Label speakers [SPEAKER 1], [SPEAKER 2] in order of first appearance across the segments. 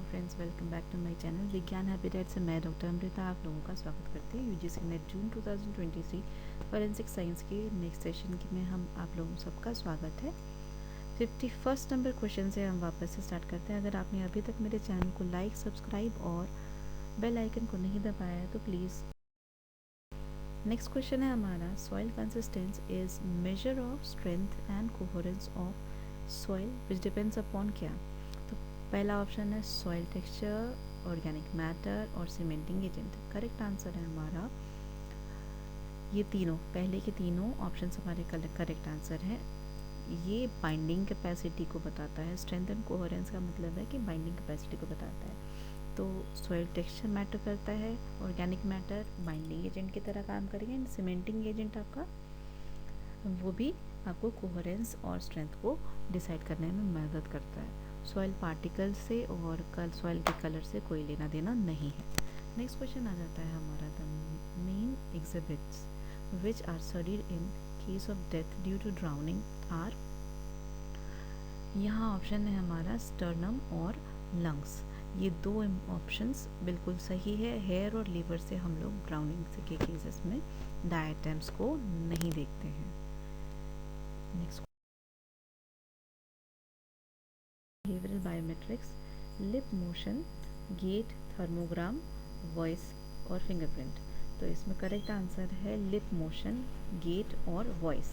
[SPEAKER 1] Friends, welcome back to my channel Vigyan habitat से मैं doctor Amrita आप लोगों का स्वागत करती हूँ। यूजीसी नेट जून 2023 फॉरेंसिक साइंस के नेक्स्ट सेशन में हम आप लोगों सबका स्वागत है। 51 नंबर क्वेश्चन से हम वापस से स्टार्ट करते हैं। अगर आपने अभी तक मेरे चैनल को लाइक, सब्सक्राइब और बेल आइकन को नहीं दबाया है तो प्लीज़। नेक्स्ट क्वेश्चन है हमारा, soil consistence is measure of strength and coherence of soil which depends upon क्या। तो पहला ऑप्शन है सॉइल टेक्सचर, ऑर्गेनिक मैटर और सीमेंटिंग एजेंट। करेक्ट आंसर है हमारा ये तीनों, पहले के तीनों ऑप्शंस हमारे करेक्ट आंसर हैं। ये बाइंडिंग कैपेसिटी को बताता है। स्ट्रेंथ एंड कोहेरेंस का मतलब है कि बाइंडिंग कैपेसिटी को बताता है। तो सॉइल टेक्सचर मैटर करता है, ऑर्गेनिक मैटर बाइंडिंग एजेंट की तरह काम करेंगे एंड सीमेंटिंग एजेंट आपका वो भी आपको कोहेरेंस और स्ट्रेंथ को डिसाइड करने में मदद करता है। सॉइल पार्टिकल से और सॉइल के कलर से कोई लेना देना नहीं है। नेक्स्ट क्वेश्चन आ जाता है हमारा, the main exhibits which are studied in case of death due to drowning are. यहाँ ऑप्शन है हमारा स्टर्नम और लंग्स। ये दो ऑप्शंस बिल्कुल सही है। हेयर और लीवर से हम लोग ड्राउनिंग के केसेस में डायटम्स को नहीं देखते हैं। Next, behavioural biometrics, lip motion, gait, thermogram, voice और फिंगरप्रिंट। तो इसमें करेक्ट आंसर है लिप मोशन, गेट और वॉइस,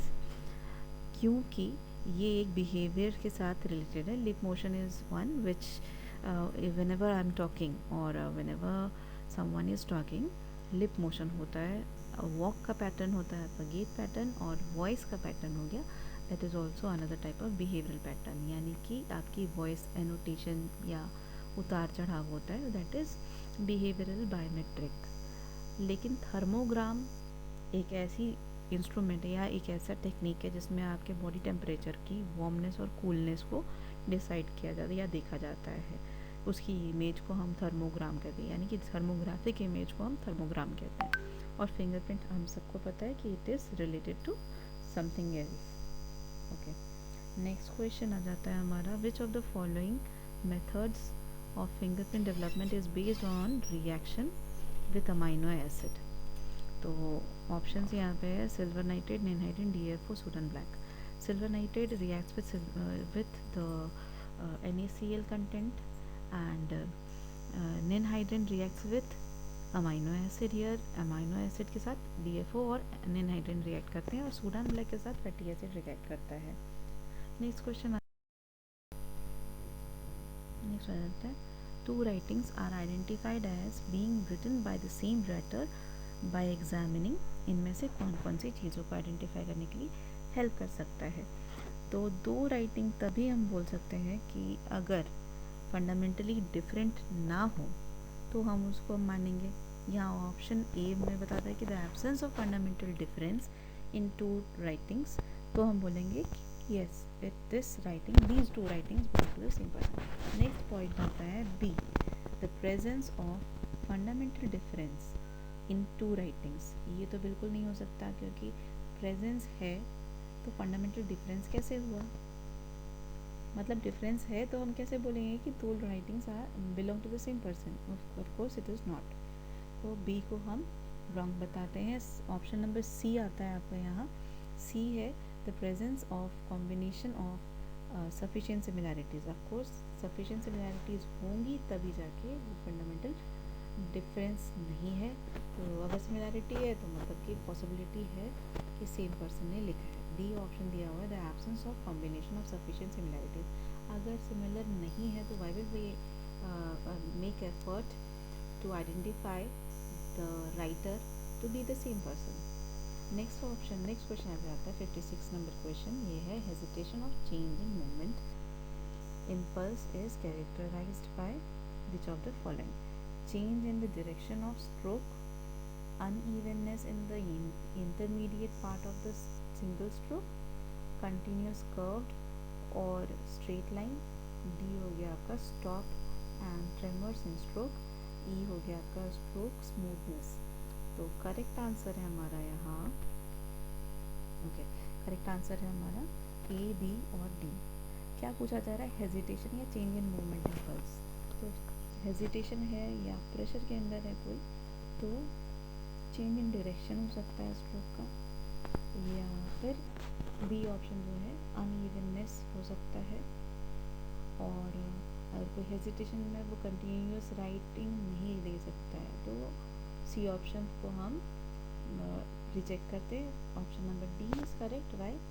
[SPEAKER 1] क्योंकि ये एक बिहेवियर के साथ रिलेटेड है। Lip motion is one which whenever I am talking और whenever someone is talking lip motion होता है। वॉक का पैटर्न होता है आपका गेट पैटर्न, और वॉइस का पैटर्न हो गया that is also another type of behavioural pattern, यानी कि आपकी वॉइस एनोटेशन या उतार चढ़ाव होता है, दैट इज़ बिहेवियरल बायोमेट्रिक। लेकिन थर्मोग्राम एक ऐसी इंस्ट्रूमेंट है या एक ऐसा टेक्निक है जिसमें आपके बॉडी टेम्परेचर की वार्मनेस और कूलनेस को डिसाइड किया जाता है या देखा जाता है। उसकी इमेज को हम थर्मोग्राम कहते हैं, यानी कि थर्मोग्राफिक इमेज को हम थर्मोग्राम कहते हैं। और फिंगरप्रिंट हम सबको पता है कि it is related to something else. Okay, next question आ जाता है हमारा, which of the following methods of fingerprint development is based on reaction with amino acid. तो ऑप्शंस यहाँ पे है silver nitrate, ninhydrin, DFO, Sudan black. Silver nitrate reacts with the NaCl content and ninhydrin reacts with amino acid. Here amino acid के साथ DFO और ninhydrin react करते हैं, और सोडन ब्लैक के साथ फैटी एसिड रिएक्ट करता है। नेक्स्ट क्वेश्चन नेक्स्ट आ जाता है, two writings are identified as being written by the same writer by examining. इनमें से कौन कौन सी चीज़ों को आइडेंटिफाई करने के लिए हेल्प कर सकता है। तो दो राइटिंग तभी हम बोल सकते हैं कि अगर फंडामेंटली डिफरेंट ना हो तो हम उसको मानेंगे। यहाँ ऑप्शन ए में बताता है कि the absence of fundamental difference in two writings, तो हम बोलेंगे कि yes this writing, these two writings belong to the same person. Next point आता है B, the presence of fundamental difference in two writings. ये तो बिल्कुल नहीं हो सकता, क्योंकि प्रेजेंस है तो फंडामेंटल डिफरेंस कैसे हुआ। मतलब डिफरेंस है तो हम कैसे बोलेंगे कि दो writings are belong to the same person. Of course it is not. तो बी को हम रॉन्ग बताते हैं। ऑप्शन नंबर सी आता है आपका यहाँ। सी है the presence of combination of sufficient similarities. Of course sufficient similarities होंगी तभी जाके वो फंडामेंटल डिफरेंस नहीं है। तो अगर सिमिलैरिटी है तो मतलब कि पॉसिबिलिटी है कि सेम पर्सन ने लिखा है। डी ऑप्शन दिया हुआ है, the absence of combination of sufficient similarities. अगर सिमिलर नहीं है तो why will we make effort to identify the writer to be the same person. Next option, next question आ जाता है 56 नंबर क्वेश्चन। ये है hesitation of change in movement impulse is characterized by which of the following? Change in the direction of stroke, unevenness in the intermediate part of the single stroke, continuous curved और straight line। D हो गया आपका stop and tremors in stroke। E हो गया आपका stroke smoothness। तो correct answer है हमारा यहाँ, ओके, करेक्ट आंसर है हमारा A, B और D। क्या पूछा जा रहा है, हेजिटेशन या चेंज इन मूवमेंट इम्पल्स। तो हेजिटेशन है या प्रेशर के अंदर है कोई, तो चेंज इन डायरेक्शन हो सकता है स्ट्रोक का, या फिर बी ऑप्शन जो है अनइवननेस हो सकता है। और अगर कोई हेजिटेशन में वो कंटिन्यूस राइटिंग नहीं दे सकता है तो सी ऑप्शन को हम रिजेक्ट करते हैं। Option number D is correct, right.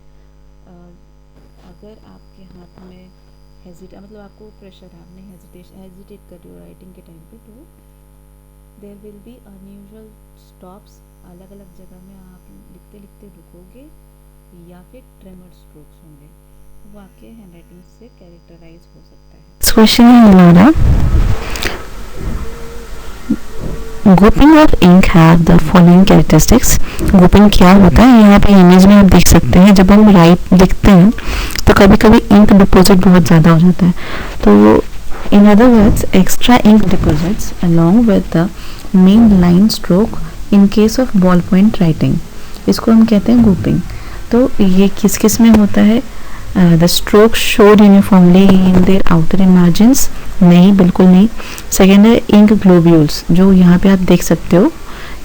[SPEAKER 1] अगर आपके हाथ में मतलब आपको प्रेशर है, आपने हेजिटेट कर रहे हो राइटिंग के टाइम पे, तो there will be unusual stops, अलग अलग जगह में आप लिखते लिखते रुकोगे, या फिर ट्रेमर स्ट्रोक्स होंगे, वो आपके हैंडराइटिंग से कैरेक्टराइज हो सकता है।
[SPEAKER 2] क्वेश्चन है हमारा, grouping of ink have the following characteristics. Grouping क्या होता है, यहाँ पे इमेज में आप देख सकते हैं, जब हम राइट लिखते हैं तो कभी कभी इंक डिपॉजिट बहुत ज़्यादा हो जाता है, तो in other words extra ink deposits along with the main line stroke in case of ball point writing, इसको हम कहते हैं ग्रुपिंग। तो ये किस किस में होता है, the stroke showed uniformly in their outer margins, नहीं बिल्कुल नहीं। सेकेंड है इंक ग्लोब्यूल्स, जो यहाँ पे आप देख सकते हो,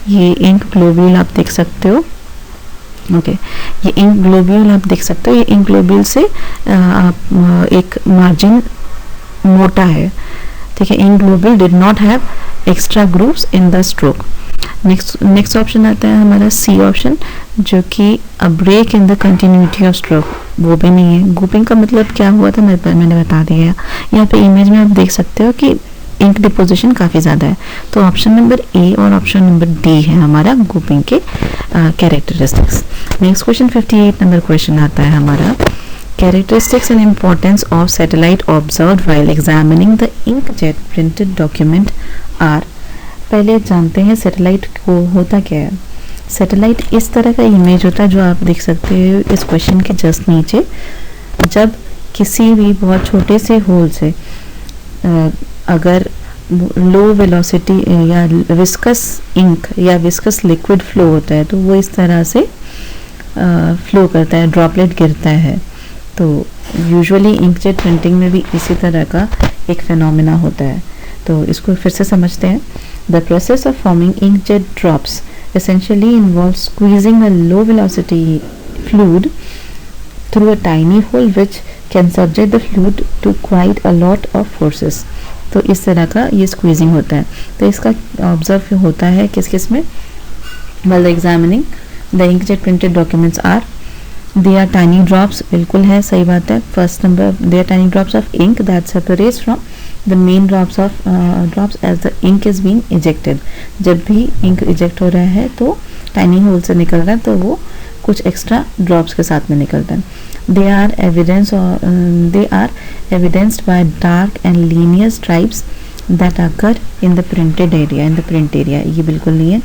[SPEAKER 2] ये इंक ग्लोब्यूल आप देख सकते हो, ओके ये इंक ग्लोब्यूल आप देख सकते हो, ये इंक ग्लोब्यूल से आप एक मार्जिन मोटा है, ठीक है। Ink globule did not have extra grooves in the stroke. Next option आता है हमारा सी ऑप्शन, जो कि a break in the continuity of stroke, वो भी नहीं है। ग्रुपिंग का मतलब क्या हुआ था मैंने बता दिया। यहाँ पे इमेज में आप देख सकते हो कि इंक डिपोजिशन काफ़ी ज़्यादा है, तो ऑप्शन नंबर ए और ऑप्शन नंबर डी है हमारा ग्रुपिंग के characteristics. Next question 58 number question आता है हमारा, characteristics and importance of satellite observed while examining the inkjet printed document are. पहले जानते हैं सैटेलाइट को होता क्या है। सैटेलाइट इस तरह का इमेज होता है जो आप देख सकते हो इस क्वेश्चन के जस्ट नीचे। जब किसी भी बहुत छोटे से होल से अगर लो वेलोसिटी या विस्कस इंक या विस्कस लिक्विड फ्लो होता है, तो वो इस तरह से फ्लो करता है, ड्रॉपलेट गिरता है। तो यूजुअली इंकजेट प्रिंटिंग में भी इसी तरह का एक फिनोमेना होता है। तो इसको फिर से समझते हैं। The process of forming inkjet drops essentially involves squeezing a low velocity fluid through a tiny hole which can subject the fluid to quite a lot of forces. तो इस तरह का ये स्क्वीजिंग होता है। तो इसका ऑब्जर्व होता है किस किस में, while examining the inkjet printed documents are, they are tiny drops, बिल्कुल है, सही बात है। First number, they are tiny drops of ink that separates from the main drops as the ink is being ejected. जब भी ink eject हो रहा है तो टाइनी होल से निकल रहा है, तो वो कुछ एक्स्ट्रा ड्रॉप्स के साथ में निकलता है। they are evidenced by dark and linear stripes that occur in the printed area, in the print area। ये बिल्कुल नहीं है।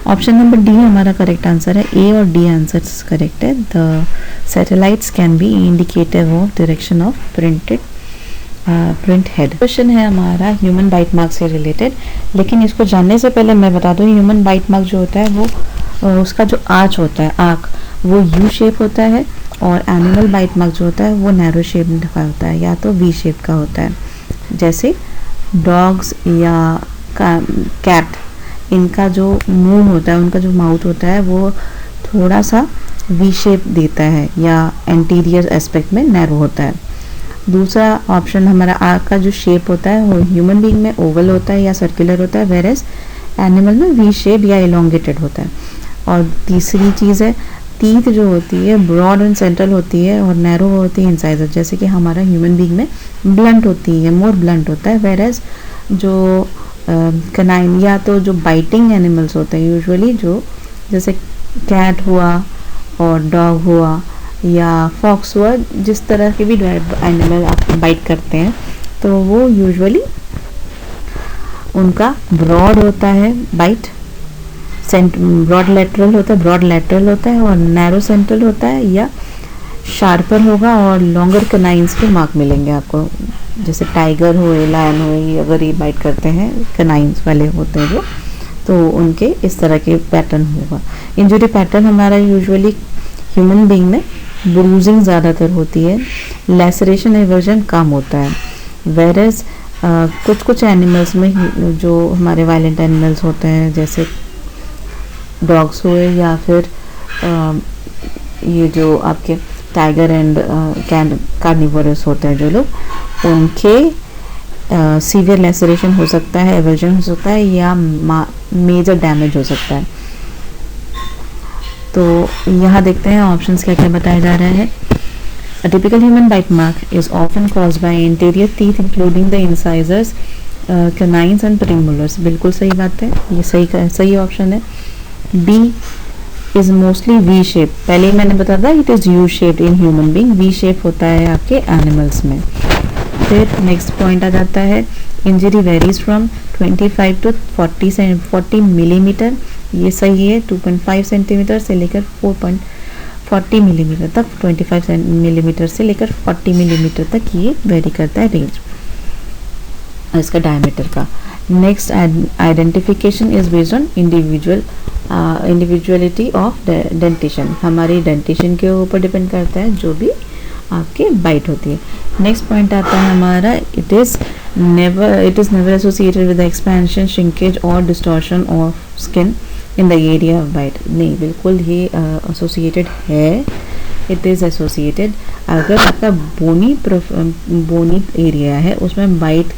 [SPEAKER 2] ऑप्शन नंबर डी हमारा करेक्ट आंसर है। ए और डी आंसर करेक्ट है। The satellites can be indicative of direction of print head. Question है हमारा ह्यूमन बाइट मार्क से रिलेटेड, लेकिन इसको जानने से पहले मैं बता दूं ह्यूमन बाइट मार्क जो होता है वो उसका जो आर्च होता है, आर्क, वो यू शेप होता है, और एनिमल बाइट मार्क जो होता है वो नैरो शेप का होता है, या तो वी शेप का होता है। जैसे डॉग्स या कैट, इनका जो मुंह होता है, उनका जो माउथ होता है वो थोड़ा सा वी शेप देता है, या एंटीरियर एस्पेक्ट में नैरो होता है। दूसरा ऑप्शन हमारा आर्क का जो शेप होता है वो ह्यूमन बीइंग में ओवल होता है या सर्कुलर होता है, वेरेस एनिमल में वी शेप या एलोंगेटेड होता है। और तीसरी चीज़ है, टीथ जो होती है ब्रॉड एंड सेंट्रल होती है और नैरो होती है इंसाइजर, जैसे कि हमारा ह्यूमन बीइंग में ब्लंट होती है, मोर ब्लंट होता है, वेरेस जो कनाइन या तो जो बाइटिंग एनिमल्स होते हैं यूजुअली, जो जैसे कैट हुआ और डॉग हुआ या फॉक्स हुआ, जिस तरह के भी एनिमल आप बाइट करते हैं, तो वो यूजुअली उनका ब्रॉड होता है बाइट, ब्रॉड लेटरल होता है और नैरो सेंट्रल होता है, या शार्पर होगा और लॉन्गर कनाइंस के मार्क मिलेंगे आपको, जैसे टाइगर हो, लायन हो, ये अगर ये बाइट करते हैं कनाइंस वाले होते हैं जो, तो उनके इस तरह के पैटर्न होगा। इंजरी पैटर्न हमारा यूजुअली ह्यूमन बीइंग में ब्रूजिंग ज़्यादातर होती है, लैसरेशन एवर्जन कम होता है, वेरस
[SPEAKER 1] कुछ कुछ एनिमल्स में जो हमारे वायलेंट एनिमल्स होते हैं जैसे डॉग्स हुए या फिर ये जो आपके टाइगर एंड कार्निवोरस होते हैं जो लोग, उनके सीवियर लेसरेशन हो सकता है, एवर्जन हो सकता है या मेजर डैमेज हो सकता है। तो यहाँ देखते हैं ऑप्शंस क्या क्या बताया जा रहा है। A typical human bite mark is often caused by anterior teeth including the incisors, canines and premolars। बिल्कुल सही बात है, ये सही ऑप्शन है। B is mostly V shape, पहले ही मैंने बताया था it is U shaped in human being, V shape होता है आपके एनिमल्स में। फिर नेक्स्ट पॉइंट आ जाता है injury varies from 25 to 40 millimetre, ये सही है। 2.5 सेंटीमीटर से लेकर 4.40 मिलीमीटर तक, 25 मिलीमीटर से लेकर 40 मिलीमीटर तक ये वेरी करता है रेंज इसका डायमीटर का। Next identification is based on individuality of dentition, हमारी डेंटेशन के ऊपर डिपेंड करता है जो भी आपके बाइट होती है। नेक्स्ट पॉइंट आता है हमारा it is never associated with expansion, shrinkage और distortion of skin in the area of bite. नहीं, बिल्कुल ये एसोसिएटेड है, इट इज़ एसोसिएटेड। अगर आपका बोनी एरिया है उसमें बाइट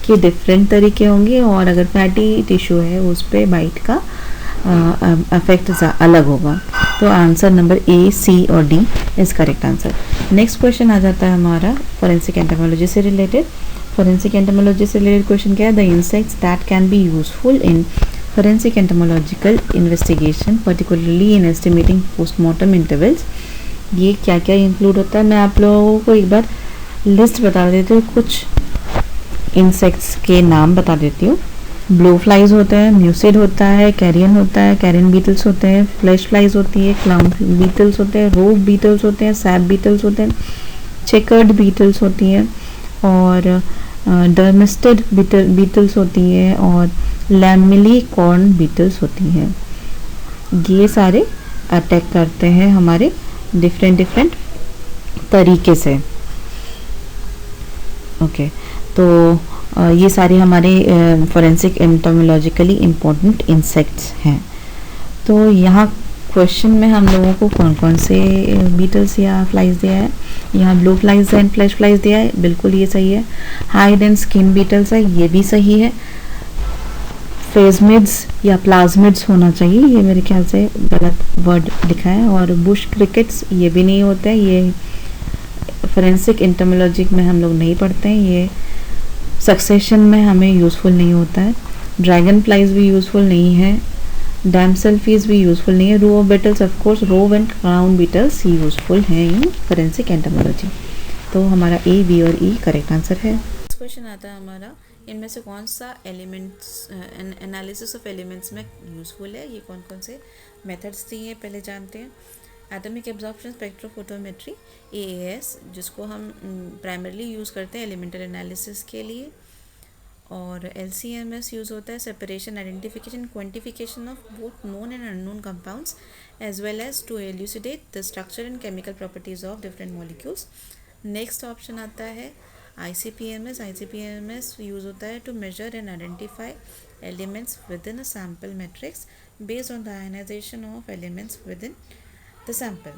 [SPEAKER 1] के डिफरेंट तरीके होंगे और अगर फैटी टिश्यू है उस पर बाइट का अफेक्ट अलग होगा। तो आंसर नंबर ए, सी और D is correct answer. Next question आ जाता है हमारा फोरेंसिक एंटोमोलॉजी से रिलेटेड। फोरेंसिक एंटोमोलॉजी से रिलेटेड क्वेश्चन क्या है? The insects that can be useful in forensic entomological investigation particularly in estimating postmortem intervals. ये क्या क्या इंक्लूड होता है, मैं आप लोगों को एक बार लिस्ट बता देती हूँ, कुछ इंसेक्ट्स के नाम बता देती हूँ। ब्लो फ्लाइज होते हैं, म्यूसिड होता है, कैरियन होता है, कैरियन बीटल्स होते हैं, फ्लैश फ्लाइज होती है, क्लाउन बीटल्स होते हैं, रोव बीटल्स होते हैं, सैप बीटल्स होते हैं, चेकर्ड बीटल्स होती हैं और डर्मिस्टेड बीटल्स होती हैं और लैमिली कॉर्न बीटल्स होती हैं। ये सारे अटैक करते हैं हमारे डिफरेंट तरीके से। ओके, तो ये सारे हमारे फोरेंसिक एंटोमोलॉजिकली इम्पोर्टेंट इंसेक्ट्स हैं। तो यहाँ क्वेश्चन में हम लोगों को कौन कौन से बीटल्स या फ्लाइज दिया है? यहाँ blue flies and flash flies दिया है, बिल्कुल ये सही है। हाइड एंड स्किन बीटल्स है, ये भी सही है। फेजमिड्स या प्लाज्मिड्स होना चाहिए, ये मेरे ख्याल से गलत वर्ड लिखा है। और बुश क्रिकेट्स ये भी नहीं होता है, ये फोरेंसिक एंटोमोलॉजी में हम लोग नहीं पढ़ते हैं, ये सक्सेशन में हमें यूज़फुल नहीं होता है। ड्रैगन फ्लाइज भी यूज़फुल नहीं है, डैमसेल फीस भी यूज़फुल नहीं है। Rove beetles of course, rove and crown beetles useful हैं इन फोरेंसिक एंटोमोलॉजी। तो हमारा ए, बी और ई करेक्ट आंसर है। नेक्स्ट क्वेश्चन आता है हमारा, इनमें से कौन सा एलिमेंट्स एनालिसिस ऑफ एलिमेंट्स में यूज़फुल है? ये कौन कौन से मेथड्स दिए हैं पहले जानते हैं। एटॉमिक एब्जॉर्प्शन स्पेक्ट्रोफोटोमेट्री, AAS, जिसको हम प्राइमरली यूज़ करते हैं एलिमेंटल एनालिसिस के लिए। और LCMS यूज़ होता है separation, identification, quantification of both known and unknown compounds as well as to elucidate the structure and chemical properties of different molecules. Next option आता है ICP-MS। ICP-MS यूज़ होता है to measure and identify elements within a sample matrix based on the ionisation of elements within the sample.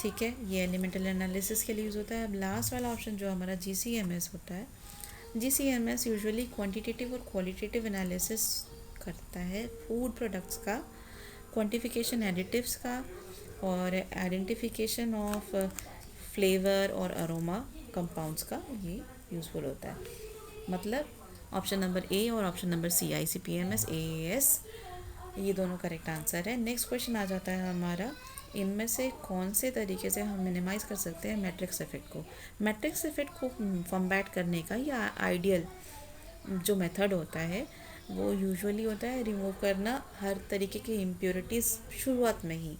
[SPEAKER 1] ठीक है, ये elemental analysis के लिए use होता है। अब लास्ट वाला ऑप्शन जो हमारा GCMS होता है, GCMS यूजुअली क्वांटिटेटिव और क्वालिटेटिव एनालिसिस करता है फूड प्रोडक्ट्स का, क्वांटिफिकेशन एडिटिव्स का और आइडेंटिफिकेशन ऑफ फ्लेवर और अरोमा कंपाउंड्स का ये यूज़फुल होता है। मतलब ऑप्शन नंबर ए और option number C, ICP-MS, AAS, ये दोनों करेक्ट आंसर है। नेक्स्ट क्वेश्चन आ जाता है हमारा, इनमें से कौन से तरीके से हम मिनिमाइज़ कर सकते हैं मैट्रिक्स इफेक्ट को? मैट्रिक्स इफेक्ट को कॉम्बैट करने का या आइडियल जो मेथड होता है वो यूजुअली होता है रिमूव करना हर तरीके की इम्प्योरिटीज़ शुरुआत में ही।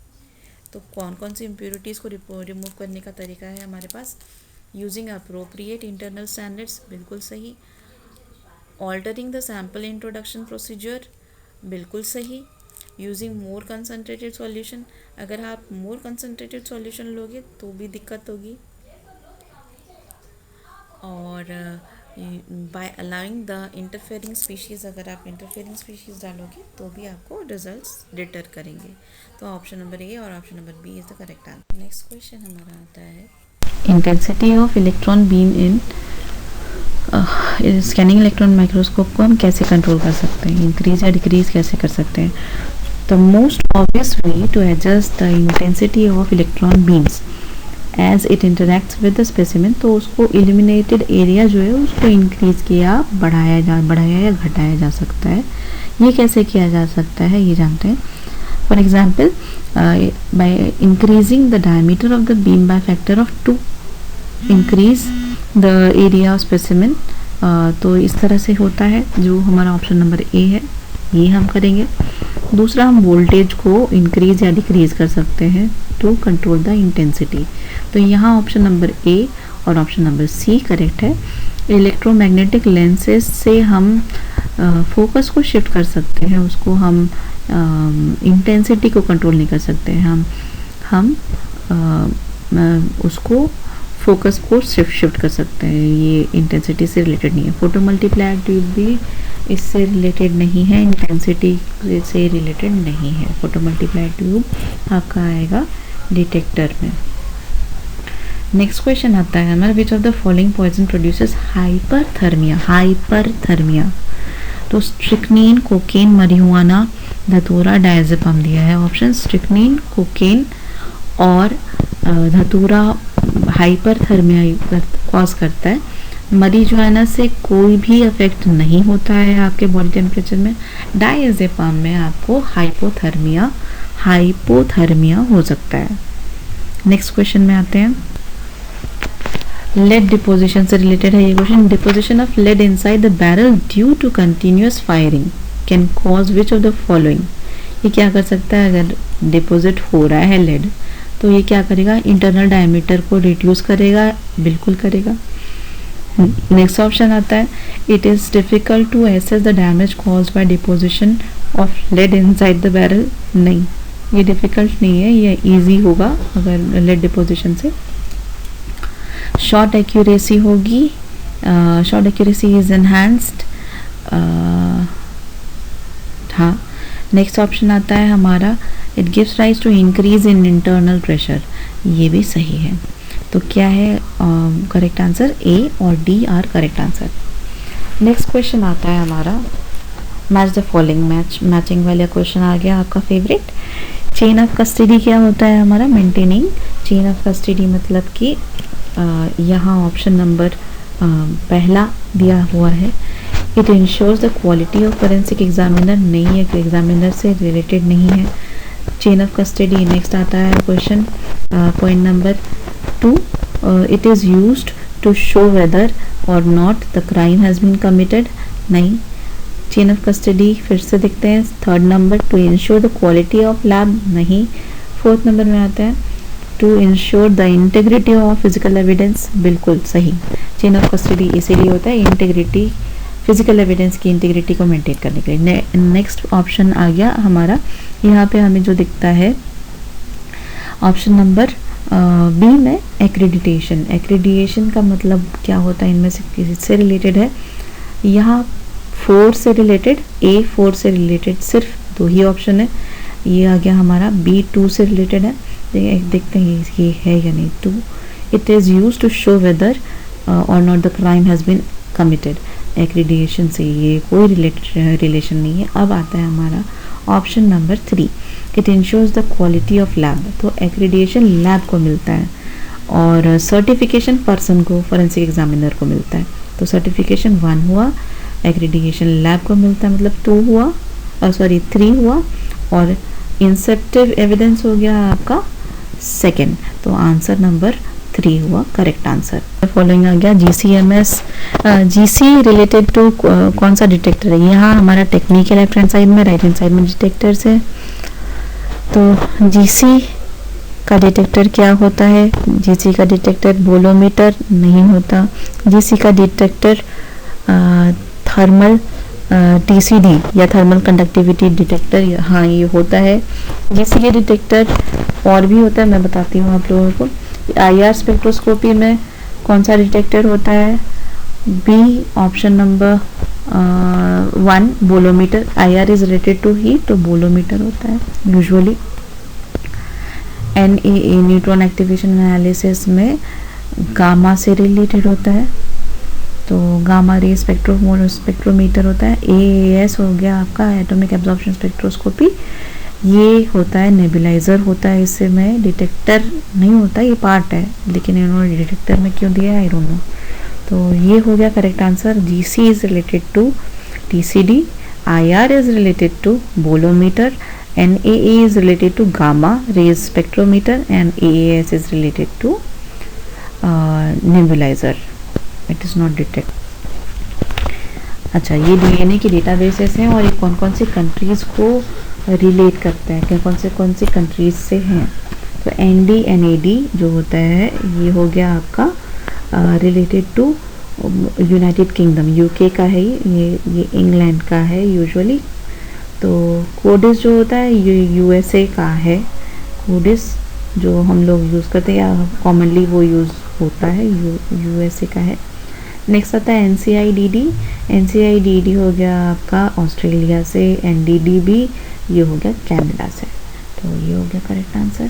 [SPEAKER 1] तो कौन कौन सी इम्प्योरिटीज़ को रिमूव करने का तरीका है हमारे पास? यूजिंग अप्रोप्रिएट इंटरनल स्टैंडर्ड्स, बिल्कुल सही। Altering the sample introduction procedure, बिल्कुल सही। यूजिंग मोर कंसनट्रेटेड सॉल्यूशन, अगर आप मोर कंसनट्रेटेड सॉल्यूशन लोगे तो भी दिक्कत होगी। और by allowing the interfering species, अगर आप इंटरफेयरिंग स्पीशीज़ डालोगे तो भी आपको रिजल्ट्स डिटर करेंगे। तो ऑप्शन नंबर ए और option number B is the correct answer. Next question हमारा आता है
[SPEAKER 2] intensity of electron beam in scanning electron microscope को हम कैसे कंट्रोल कर सकते हैं, इंक्रीज या डिक्रीज कैसे कर सकते हैं। The most obvious way to adjust the intensity of electron beams as it interacts with the specimen, तो उसको इल्यूमिनेटेड एरिया जो है उसको इंक्रीज किया बढ़ाया या घटाया जा सकता है। ये कैसे किया जा सकता है ये जानते हैं। For example, by increasing the diameter of the beam by factor of 2 increase the area of specimen. तो इस तरह से होता है, जो हमारा ऑप्शन नंबर ए है ये हम करेंगे। दूसरा, हम वोल्टेज को इंक्रीज या डिक्रीज कर सकते हैं टू कंट्रोल द इंटेंसिटी। तो यहाँ ऑप्शन नंबर ए और ऑप्शन नंबर सी करेक्ट है। इलेक्ट्रोमैग्नेटिक लेंसेज से हम फोकस को शिफ्ट कर सकते हैं, उसको हम इंटेंसिटी को कंट्रोल नहीं कर सकते हैं। हम उसको फोकस को शिफ्ट कर सकते हैं, ये इंटेंसिटी से रिलेटेड नहीं है। फोटो मल्टीप्लायर ट्यूब भी इससे रिलेटेड नहीं है, इंटेंसिटी से रिलेटेड नहीं है। फोटो मल्टीप्लायर ट्यूब आपका आएगा डिटेक्टर में। नेक्स्ट क्वेश्चन आता है हमारा, which of the following poison produces hyperthermia. Hyperthermia, तो स्ट्रिक्नीन, कोकेन, marijuana, धतूरा, डायज़ेपम दिया है। ऑप्शन स्ट्रिक्नीन, कोकेन और धतूरा हाइपरथर्मिया कॉज करता है। marijuana से कोई भी इफेक्ट नहीं होता है आपके बॉडी टेम्परेचर में। डायज़ेपम में आपको हाइपोथर्मिया हो सकता है। नेक्स्ट क्वेश्चन में आते हैं, लेड डिपोजिशन से रिलेटेड है ये question. Deposition of lead inside the barrel due to continuous firing can cause which of the following. ये क्या कर सकता है, अगर डिपोजिट हो रहा है लेड तो ये क्या करेगा, इंटरनल डायमीटर को रिड्यूस करेगा, बिल्कुल करेगा। नेक्स्ट ऑप्शन आता है, it is difficult to assess the damage caused by deposition of lead inside the barrel. नहीं, ये डिफिकल्ट नहीं है, ये इजी होगा अगर लेड डिपोजिशन से। शॉर्ट एक्यूरेसी होगी, शॉर्ट एक्यूरेसी इज एनहांस्ड। हाँ, नेक्स्ट ऑप्शन आता है हमारा, it gives rise to increase in internal pressure. ये भी सही है। तो क्या है करेक्ट आंसर, ए और D R correct answer. Next question आता है हमारा, मैच द फॉलोइंग। मैचिंग वाला क्वेश्चन आ गया आपका फेवरेट। चेन ऑफ कस्टडी क्या होता है हमारा, मेंटेनिंग चेन ऑफ कस्टडी, मतलब कि यहाँ ऑप्शन नंबर पहला दिया हुआ है, it ensures the quality of forensic examiner. नहीं है, एग्जामिनर से रिलेटेड नहीं है। चेन ऑफ कस्टडी, नेक्स्ट आता है question point number 2, it is used to show whether or not the crime has been committed. नहीं। चेन ऑफ कस्टडी फिर से देखते हैं, third number, to ensure the quality of lab. नहीं। Fourth number में आता है, to ensure the integrity of physical evidence. बिल्कुल सही। चेन ऑफ कस्टडी इसीलिए होता है इंटेग्रिटी, फिजिकल एविडेंस की इंटीग्रिटी को मेंटेन करने के लिए। नेक्स्ट ऑप्शन आ गया हमारा, यहाँ पे हमें जो दिखता है ऑप्शन नंबर बी में एक्रेडिटेशन। एक्रेडिटेशन का मतलब क्या होता है, इनमें से किससे रिलेटेड है, यहाँ 4 से रिलेटेड, ए 4 से रिलेटेड, सिर्फ 2 ही ऑप्शन है। ये आ गया हमारा बी 2 से रिलेटेड है। देखते हैं ये है या नहीं। 2, it is use to show whether or not the crime has been committed. Accreditation से ये कोई रिलेशन नहीं है। अब आता है हमारा option number 3, it ensures the quality of lab. तो एक्रेडिटेशन लैब को मिलता है और सर्टिफिकेशन पर्सन को, फोरेंसिक एग्जामिनर को मिलता है। तो सर्टिफिकेशन 1 हुआ, एक्रेडिटेशन लैब को मिलता है मतलब 2 हुआ, 3 हुआ, और इंसेप्टिव एविडेंस हो गया आपका 2nd। तो आंसर नंबर 3 हुआ करेक्ट आंसर। फॉलोइंग आ गया GCMS। GC रिलेटेड टू कौन सा डिटेक्टर है, यहाँ हमारा टेक्निक है लेफ्ट हैंड साइड में, राइट हैंड साइड में डिटेक्टर्स है। तो GC का डिटेक्टर क्या होता है, GC का डिटेक्टर बोलोमीटर नहीं होता। GC का डिटेक्टर थर्मल TCD या थर्मल कंडक्टिविटी डिटेक्टर, हाँ ये होता है। GC के डिटेक्टर और भी होता है, मैं बताती हूँ आप लोगों को। IR स्पेक्ट्रोस्कोपी में कौन सा डिटेक्टर होता है,
[SPEAKER 1] B option number 1 bolometer, I R is related to heat, तो बोलोमीटर होता है usually. N A neutron activation analysis में गामा से रिलेटेड होता है, तो गामा रे स्पेक्ट्रोमीटर होता है। एएएस हो गया आपका एटॉमिक एब्जॉर्प्शन स्पेक्ट्रोस्कोपी, ये होता है नेबुलाइजर होता है, इसमें डिटेक्टर नहीं होता, ये पार्ट है, लेकिन इन्होंने डिटेक्टर में क्यों दिया है आई डोंट नो। तो ये हो गया correct answer. GC is related to TCD, IR is related to bolometer, NAA is related to gamma rays spectrometer and AAS is related to nebulizer. It is not detect. अच्छा, ये DNA के databases हैं और ये कौन कौन सी countries को relate करते हैं, कौन सी कंट्रीज़ से हैं। तो ND जो होता है ये हो गया आपका related to United Kingdom, UK का है, ये इंग्लैंड का है यूजुअली। तो कोडिस जो होता है ये यूएसए का है, कोडिस जो हम लोग यूज़ करते हैं या कॉमनली वो यूज़ होता है यूएसए का है। नेक्स्ट आता है एनसीआईडीडी, एनसीआईडीडी हो गया आपका ऑस्ट्रेलिया से, एनडीडीबी ये हो गया कनाडा से। तो ये हो गया correct answer.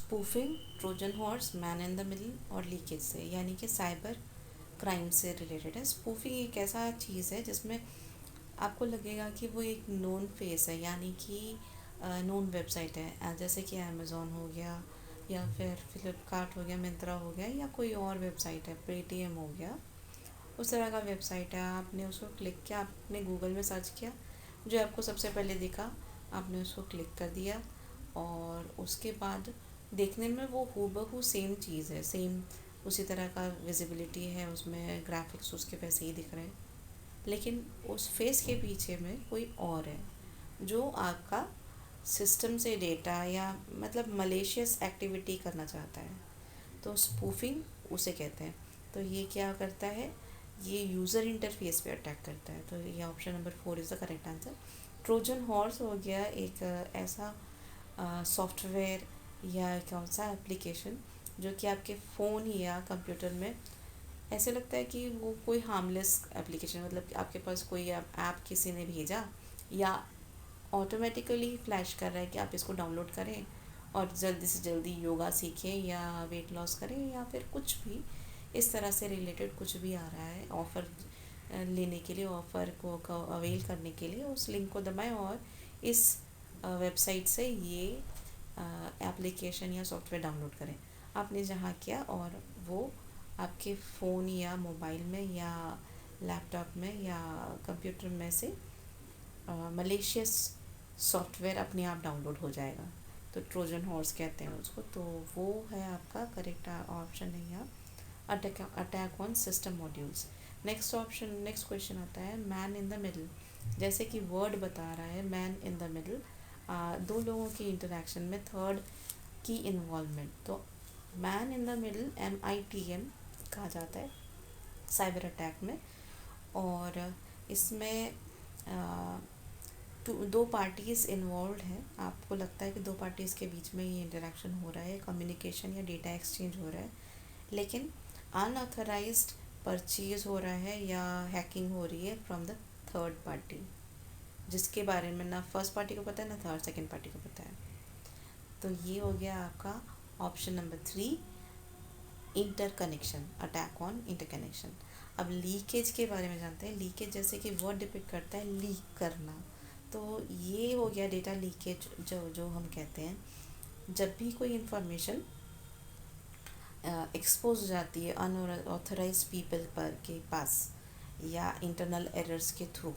[SPEAKER 1] Spoofing, Trojan horse, man in the middle और लीकेज से, यानी कि साइबर क्राइम से रिलेटेड है। स्पूफिंग एक ऐसा चीज़ है जिसमें आपको लगेगा कि वो एक नोन फेस है, यानी कि नोन वेबसाइट है, जैसे कि अमेज़ोन हो गया या फिर फ्लिपकार्ट हो गया, मिंत्रा हो गया, या कोई और वेबसाइट है, पेटीएम हो गया, उस तरह का वेबसाइट है। आपने उसको क्लिक किया, आपने गूगल में सर्च किया, जो आपको सबसे पहले दिखा आपने उसको क्लिक कर दिया, और उसके बाद देखने में वो हूबहू सेम चीज़ है, सेम उसी तरह का विजिबिलिटी है, उसमें ग्राफिक्स उसके वैसे ही दिख रहे हैं, लेकिन उस फेस के पीछे में कोई और है जो आपका सिस्टम से डेटा या मतलब मलेशियस एक्टिविटी करना चाहता है। तो स्पूफिंग उसे कहते हैं। तो ये क्या करता है, ये यूज़र इंटरफेस पे अटैक करता है। तो ये option number 4 is the correct answer. Trojan horse हो गया एक ऐसा सॉफ्टवेयर या कौन सा एप्लीकेशन जो कि आपके फ़ोन या कंप्यूटर में ऐसे लगता है कि वो कोई हार्मलेस एप्लीकेशन, मतलब कि आपके पास कोई ऐप किसी ने भेजा या ऑटोमेटिकली फ्लैश कर रहा है कि आप इसको डाउनलोड करें और जल्दी से जल्दी योगा सीखें या वेट लॉस करें या फिर कुछ भी इस तरह से रिलेटेड कुछ भी आ रहा है ऑफ़र लेने के लिए, ऑफ़र को अवेल करने के लिए उस लिंक को दबाएं और इस वेबसाइट से ये एप्लीकेशन या सॉफ्टवेयर डाउनलोड करें। आपने जहाँ किया और वो आपके फ़ोन या मोबाइल में या लैपटॉप में या कंप्यूटर में से मलेशियस सॉफ्टवेयर अपने आप डाउनलोड हो जाएगा। तो ट्रोजन हॉर्स कहते हैं उसको। तो वो है आपका करेक्ट ऑप्शन है यहाँ, attack on system modules. Next option, next question आता है मैन इन द मिडल। जैसे कि वर्ड बता रहा है मैन इन द मिडल, दो लोगों की इंटरेक्शन में थर्ड की इन्वॉल्वमेंट। तो man in the middle MITM कहा जाता है साइबर अटैक में, और इसमें दो पार्टीज़ इन्वॉल्व हैं। आपको लगता है कि दो पार्टीज़ के बीच में ये इंटरेक्शन हो रहा है, कम्युनिकेशन या डेटा एक्सचेंज हो रहा है, लेकिन अनऑथराइज्ड परचेज हो रहा है या हैकिंग हो रही है फ्रॉम द थर्ड पार्टी, जिसके बारे में ना फर्स्ट पार्टी को पता है ना थर्ड सेकेंड पार्टी को पता है। तो ये हो गया आपका option number 3, interconnection, attack on interconnection. अब लीकेज के बारे में जानते हैं। लीकेज जैसे कि वर्ड डिपिक्ट करता है लीक करना, तो ये हो गया डेटा लीकेज। जो हम कहते हैं जब भी कोई इंफॉर्मेशन एक्सपोज हो जाती है अनऑथराइज पीपल पर के पास या इंटरनल एरर्स के थ्रू,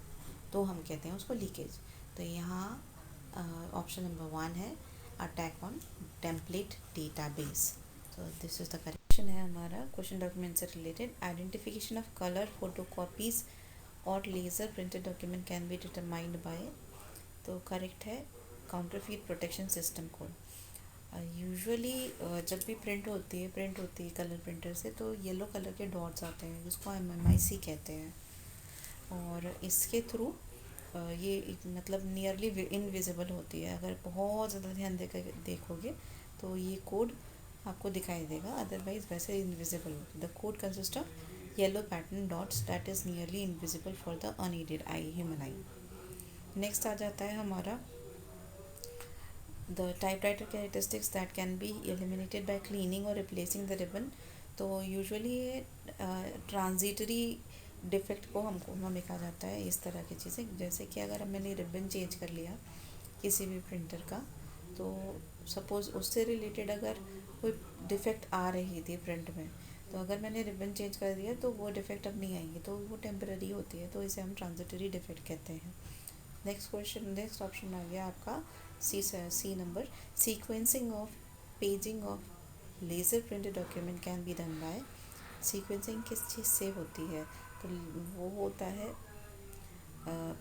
[SPEAKER 1] तो हम कहते हैं उसको लीकेज। तो यहाँ ऑप्शन नंबर 1 है अटैक ऑन टेम्पलेट डेटाबेस। तो दिस इज़ द करेक्शन है हमारा क्वेश्चन डॉक्यूमेंट से related. Identification of colour photocopies और laser printed document can be determined by, तो करेक्ट है counterfeit protection system code. Usually जब भी प्रिंट होती है कलर प्रिंटर से, तो येलो कलर के डॉट्स आते हैं जिसको MMIC कहते हैं, और इसके थ्रू ये मतलब नियरली इनविजिबल होती है। अगर बहुत ज़्यादा ध्यान देकर देखोगे तो ये कोड आपको दिखाई देगा, अदरवाइज वैसे इनविजिबल होती है। The code consist of yellow pattern dots that is nearly invisible for the unaided eye, human eye. Next आ जाता है हमारा the typewriter characteristics that can be eliminated by cleaning और रिप्लेसिंग द रिबन। तो usually ये transitory defect को हमको हमें कहा जाता है इस तरह की चीज़ें, जैसे कि अगर मैंने रिबन चेंज कर लिया किसी भी प्रिंटर का, तो सपोज़ उससे रिलेटेड अगर कोई डिफ़ेक्ट आ रही थी प्रिंट में, तो अगर मैंने रिबन चेंज कर दिया तो वो डिफ़ेक्ट अब नहीं आएंगे, तो वो टेम्पररी होती है, तो इसे हम ट्रांजिटरी डिफ़ेक्ट कहते हैं। नेक्स्ट ऑप्शन आ गया आपका C number, sequencing of paging of laser printed document can be done by. Sequencing किस चीज़ से होती है, तो वो होता है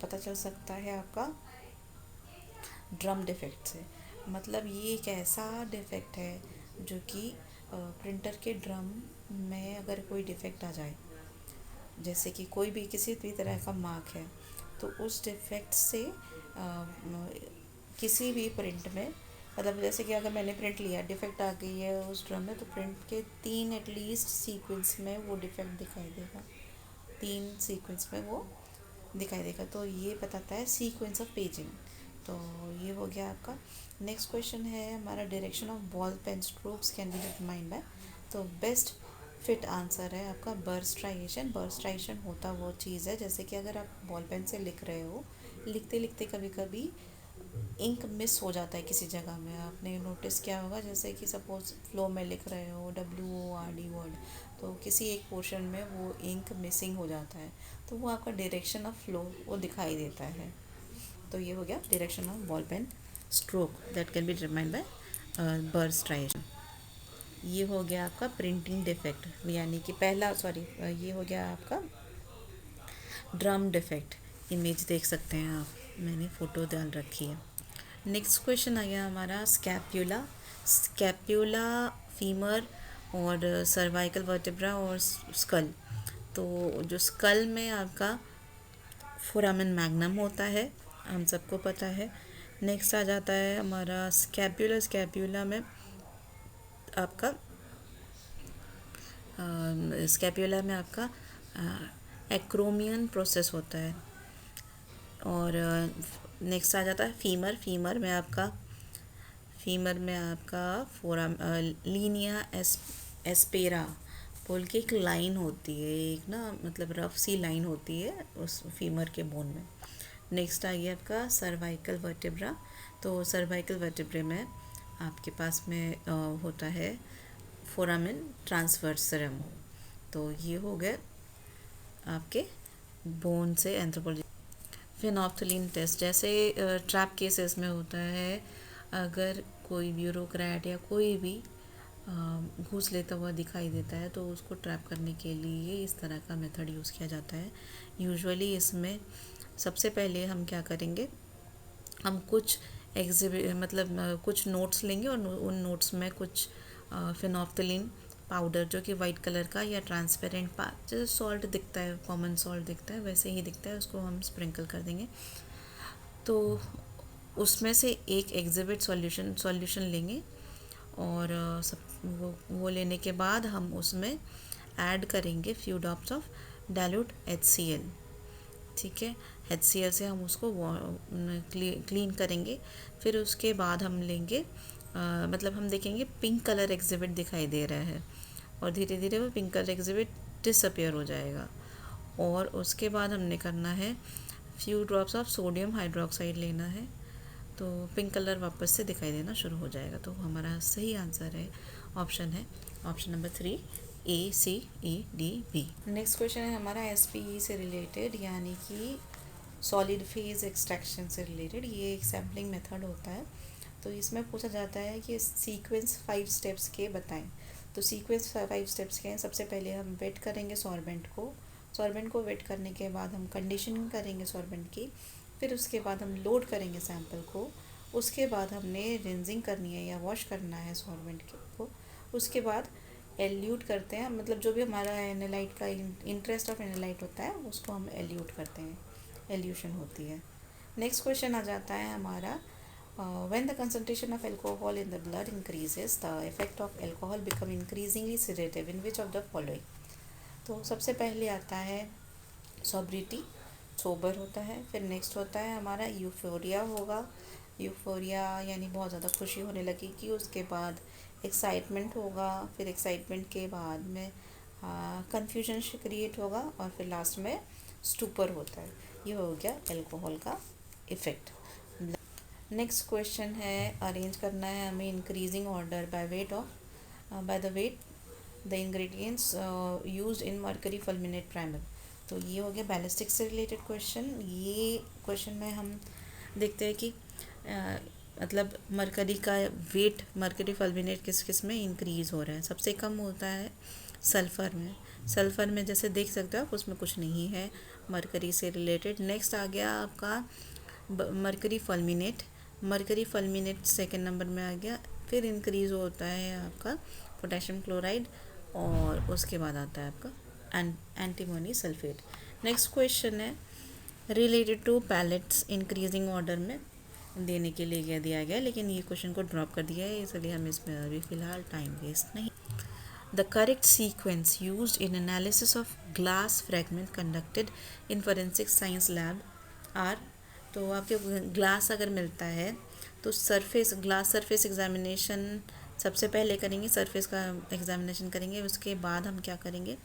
[SPEAKER 1] पता चल सकता है आपका ड्रम डिफ़ेक्ट से। मतलब ये एक ऐसा डिफ़ेक्ट है जो कि प्रिंटर के ड्रम में अगर कोई डिफ़ेक्ट आ जाए, जैसे कि कोई भी किसी भी तरह का मार्क है, तो उस डिफ़ेक्ट से किसी भी प्रिंट में, मतलब जैसे कि अगर मैंने प्रिंट लिया डिफ़ेक्ट आ गई है उस ड्रम में, तो प्रिंट के 3 एटलीस्ट सीक्वेंस में वो डिफ़ेक्ट दिखाई देगा, 3 सीक्वेंस में वो दिखाई देगा। तो ये बताता है सीक्वेंस ऑफ पेजिंग। तो ये हो गया आपका। नेक्स्ट क्वेश्चन है हमारा, direction of ball pen strokes can be determined by. तो बेस्ट फिट आंसर है आपका बर्स्ट्राइएशन। बर्स्ट्राइएशन होता वो चीज़ है, जैसे कि अगर आप बॉल पेन से लिख रहे हो, लिखते लिखते कभी कभी इंक मिस हो जाता है किसी जगह में। आपने नोटिस किया होगा, जैसे कि सपोज फ्लो में लिख रहे हो WORD वर्ड, तो किसी एक पोर्शन में वो इंक मिसिंग हो जाता है, तो वो आपका डायरेक्शन ऑफ फ्लो वो दिखाई देता है। तो ये हो गया direction of ball pen stroke that can be determined by burr striation. ये हो गया आपका प्रिंटिंग डिफेक्ट, यानी कि पहला सॉरी ये हो गया आपका ड्रम डिफेक्ट। इमेज देख सकते हैं आप, मैंने फ़ोटो डाल रखी है। नेक्स्ट क्वेश्चन आ गया हमारा स्कैप्यूला। स्कैप्यूला फीमर और सर्वाइकल वर्टेब्रा और स्कल। तो जो स्कल में आपका फोरामेन मैग्नम होता है, हम सबको पता है। नेक्स्ट आ जाता है हमारा स्कैप्यूला। स्कैप्यूला में आपका एक्रोमियन प्रोसेस होता है। और नेक्स्ट आ जाता है फीमर। फीमर में आपका फोराम लीनिया एस्पेरा बोल के एक लाइन होती है, एक ना मतलब रफ सी लाइन होती है उस फीमर के बोन में। नेक्स्ट आ गया आपका सर्वाइकल वर्टेब्रा। तो सर्वाइकल वर्टेब्रे में आपके पास में होता है फोरामेन ट्रांसवर्सरम। तो ये हो गए आपके बोन से एंथ्रोपोलॉजी। फिनोप्थलीन टेस्ट, जैसे ट्रैप केसेस में होता है, अगर कोई ब्यूरोक्रेट या कोई भी घूस लेता हुआ दिखाई देता है तो उसको ट्रैप करने के लिए इस तरह का मेथड यूज़ किया जाता है। यूजुअली इसमें सबसे पहले हम क्या करेंगे, हम कुछ कुछ नोट्स लेंगे और उन नोट्स में कुछ फिनोप्थलीन पाउडर, जो कि वाइट कलर का या ट्रांसपेरेंट जैसे सॉल्ट दिखता है, कॉमन सॉल्ट दिखता है वैसे ही दिखता है, उसको हम स्प्रिंकल कर देंगे। तो उसमें से एक एग्जिबिट सॉल्यूशन लेंगे और वो लेने के बाद हम उसमें ऐड करेंगे few drops of dilute HCl। ठीक है, HCl से हम उसको क्लीन करेंगे। फिर उसके बाद हम लेंगे हम देखेंगे पिंक कलर एग्जिबिट दिखाई दे रहा है और धीरे धीरे वो पिंक कलर एग्जिबिट डिसअपियर हो जाएगा। और उसके बाद हमने करना है few drops of sodium hydroxide लेना है, तो पिंक कलर वापस से दिखाई देना शुरू हो जाएगा। तो हमारा सही आंसर है option number 3 ACEDB। Next question है हमारा SPE से रिलेटेड, यानी कि सॉलिड फेज एक्सट्रैक्शन से रिलेटेड। ये एक सैम्पलिंग मेथड होता है। तो इसमें पूछा जाता है कि सीक्वेंस 5 स्टेप्स के बताएं। तो सीक्वेंस 5 स्टेप्स के हैं। सबसे पहले हम वेट करेंगे सॉल्वेंट को वेट करने के बाद हम कंडीशनिंग करेंगे सॉल्वेंट की। फिर उसके बाद हम लोड करेंगे सैंपल को। उसके बाद हमने रिंजिंग करनी है या वॉश करना है सॉल्वेंट को। उसके बाद एल्यूट करते हैं, जो भी हमारा एनालाइट का इंटरेस्ट ऑफ एनालाइट होता है उसको हम एल्यूट करते हैं, एल्यूशन होती है। नेक्स्ट क्वेश्चन आ जाता है हमारा, when the concentration of alcohol in the blood increases, the effect of alcohol become increasingly sedative in which of the following। तो सबसे पहले आता है सोब्रिटी, सोबर होता है। फिर नेक्स्ट होता है हमारा यूफोरिया होगा, यूफोरिया यानी बहुत ज़्यादा खुशी होने लगेगी। उसके बाद एक्साइटमेंट होगा, फिर एक्साइटमेंट के बाद में कन्फ्यूजन क्रिएट होगा और फिर लास्ट में स्टूपर होता है। ये हो गया अल्कोहल का इफ़ेक्ट। नेक्स्ट क्वेश्चन है, अरेंज करना है हमें increasing order by the weight the ingredients used in mercury fulminate primer. तो ये हो गया बैलिस्टिक से रिलेटेड क्वेश्चन। ये क्वेश्चन में हम देखते हैं कि मरकरी का वेट, मरकरी फुलमिनेट किस किस में इंक्रीज़ हो रहा है। सबसे कम होता है सल्फ़र में जैसे देख सकते हो आप, उसमें कुछ नहीं है मरकरी से रिलेटेड। नेक्स्ट आ गया आपका मरकरी फुलमिनेट सेकंड नंबर में आ गया। फिर इंक्रीज़ होता है आपका पोटेशियम क्लोराइड और उसके बाद आता है आपका एंटीमोनी सल्फेट। नेक्स्ट क्वेश्चन है related to pellets, increasing order में देने के लिए दिया गया, लेकिन ये क्वेश्चन को ड्रॉप कर दिया है, इसलिए हम इसमें अभी फ़िलहाल टाइम वेस्ट नहीं। The correct sequence used in analysis of glass fragment conducted in forensic science lab are तो आपके ग्लास अगर मिलता है तो ग्लास सरफेस एग्जामिनेशन सबसे पहले करेंगे, सरफेस का एग्जामिनेशन करेंगे। उसके बाद हम क्या करेंगे,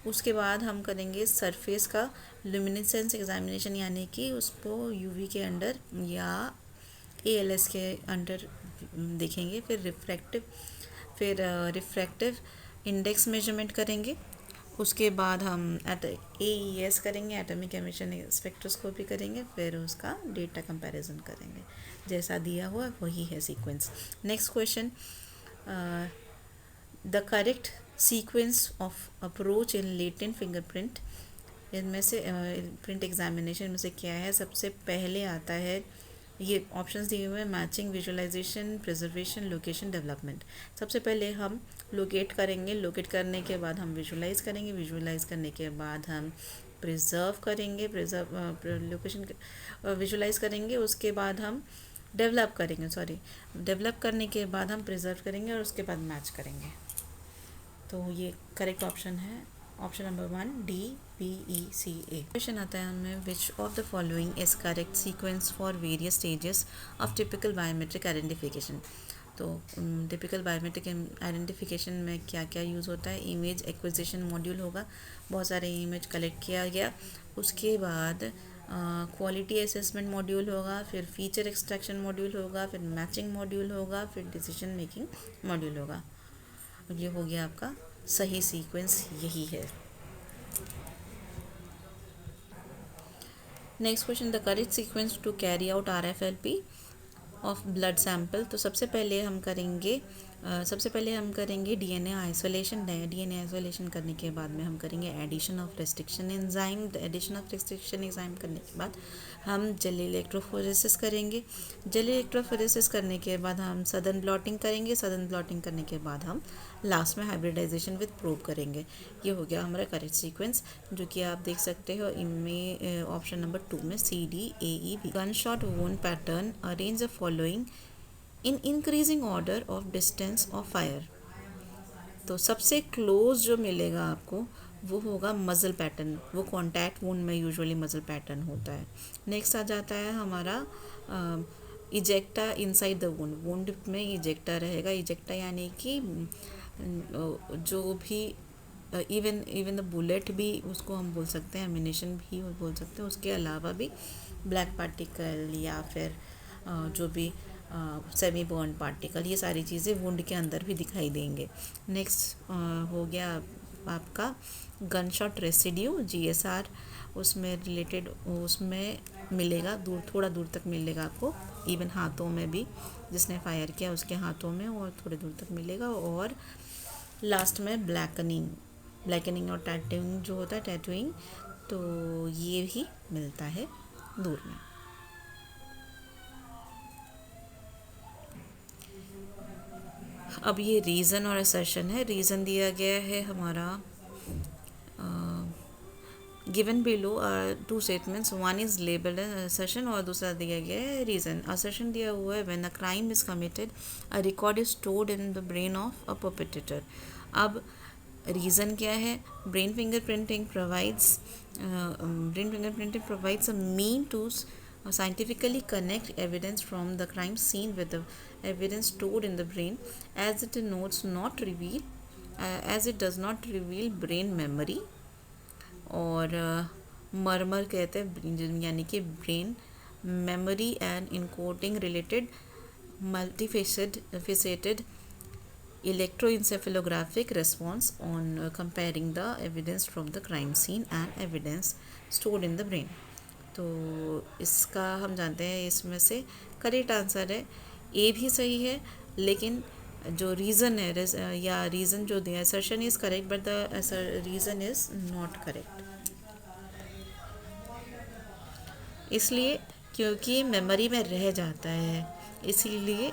[SPEAKER 1] उसके बाद हम करेंगे सरफेस का लुमिनेसेंस एग्जामिनेशन, यानी कि उसको यूवी के अंडर या एएलएस के अंडर देखेंगे। फिर रिफ्रैक्टिव इंडेक्स मेजरमेंट करेंगे। उसके बाद हम AES करेंगे, एटॉमिक एमिशन स्पेक्ट्रोस्कोपी करेंगे। फिर उसका डेटा कंपैरिजन करेंगे। जैसा दिया हुआ वही है sequence. Next question, the correct sequence of approach in latent fingerprint, इनमें से प्रिंट एग्जामिनेशन में से क्या है। सबसे पहले आता है, ये ऑप्शंस दिए हुए हैं, matching, visualisation, preservation, location, development. सबसे पहले हम लोकेट करेंगे, लोकेट करने के बाद हम विजुअलाइज करेंगे, विजुअलाइज करने के बाद हम प्रिजर्व करेंगे, लोकेशन विजुअलाइज करेंगे। उसके बाद हम डेवलप करने के बाद हम प्रिजर्व करेंगे और उसके बाद मैच करेंगे। तो ये करेक्ट ऑप्शन है, ऑप्शन नंबर 1 DBECA। क्वेश्चन आता है हमें, विच of the following is correct sequence for various stages of typical biometric identification. तो टिपिकल बायोमेट्रिक आइडेंटिफिकेशन में क्या क्या यूज़ होता है। इमेज एक्विजिशन मॉड्यूल होगा, बहुत सारे इमेज कलेक्ट किया गया। उसके बाद क्वालिटी असेसमेंट मॉड्यूल होगा, फिर फीचर एक्सट्रैक्शन मॉड्यूल होगा, फिर मैचिंग मॉड्यूल होगा, फिर डिसीजन मेकिंग मॉड्यूल होगा। ये हो गया आपका सही सीक्वेंस, यही है। Next question, the correct sequence to carry out RFLP of blood sample. तो सबसे पहले हम करेंगे DNA आइसोलेशन। DNA आइसोलेशन करने के बाद में हम करेंगे addition of restriction enzyme. Addition of restriction enzyme करने के बाद हम जेल इलेक्ट्रोफोरेसिस करेंगे। जेल इलेक्ट्रोफोरेसिस करने के बाद हम सदर्न ब्लॉटिंग करेंगे। सदर्न ब्लॉटिंग करने के बाद हम लास्ट में हाइब्रिडाइजेशन विद प्रोब करेंगे। ये हो गया हमारा करेक्ट सीक्वेंस, जो कि आप देख सकते हो इनमें ऑप्शन नंबर 2 में CDAEB। गन शॉट वोन pattern, arrange the following in increasing order of distance of fire. तो सबसे क्लोज जो मिलेगा आपको वो होगा मजल पैटर्न, वो कॉन्टैक्ट वुंड में यूजुअली मजल पैटर्न होता है। नेक्स्ट आ जाता है हमारा इजेक्टा इनसाइड द वुंड में इजेक्टा रहेगा। इजेक्टा यानी कि जो भी इवन द बुलेट भी उसको हम बोल सकते हैं, एमिनेशन भी बोल सकते हैं। उसके अलावा भी ब्लैक पार्टिकल या फिर जो भी सेमी बर्न पार्टिकल, ये सारी चीज़ें वुंड के अंदर भी दिखाई देंगे। नेक्स्ट हो गया आपका गन शॉट रेसिड्यू, GSR, उसमें मिलेगा, थोड़ा दूर तक मिलेगा आपको, इवन हाथों में भी, जिसने फायर किया उसके हाथों में और थोड़े दूर तक मिलेगा। और लास्ट में ब्लैकनिंग और टैटूइंग जो होता है, टैटूइंग, तो ये भी मिलता है दूर में। अब ये रीज़न और असर्शन है। रीज़न दिया गया है हमारा, given below are 2 statements, one is labelled as assertion और दूसरा दिया गया है रीज़न। असर्शन दिया हुआ है, when a crime is committed a record is stored in the brain of a perpetrator. अब रीज़न क्या है, brain fingerprinting provides a mean to scientifically connect evidence from the crime scene with the evidence stored in the brain, as it does not reveal brain memory। और murmur कहते हैं, यानी कि brain memory and encoding related multifaceted electroencephalographic response on comparing the evidence from the crime scene and evidence stored in the brain। तो इसका हम जानते हैं, इसमें से करेक्ट आंसर है ए भी सही है, लेकिन जो रीज़न है या रीज़न जो दिया, assertion is correct but the reason is not correct. इसलिए क्योंकि मेमोरी में रह जाता है, इसीलिए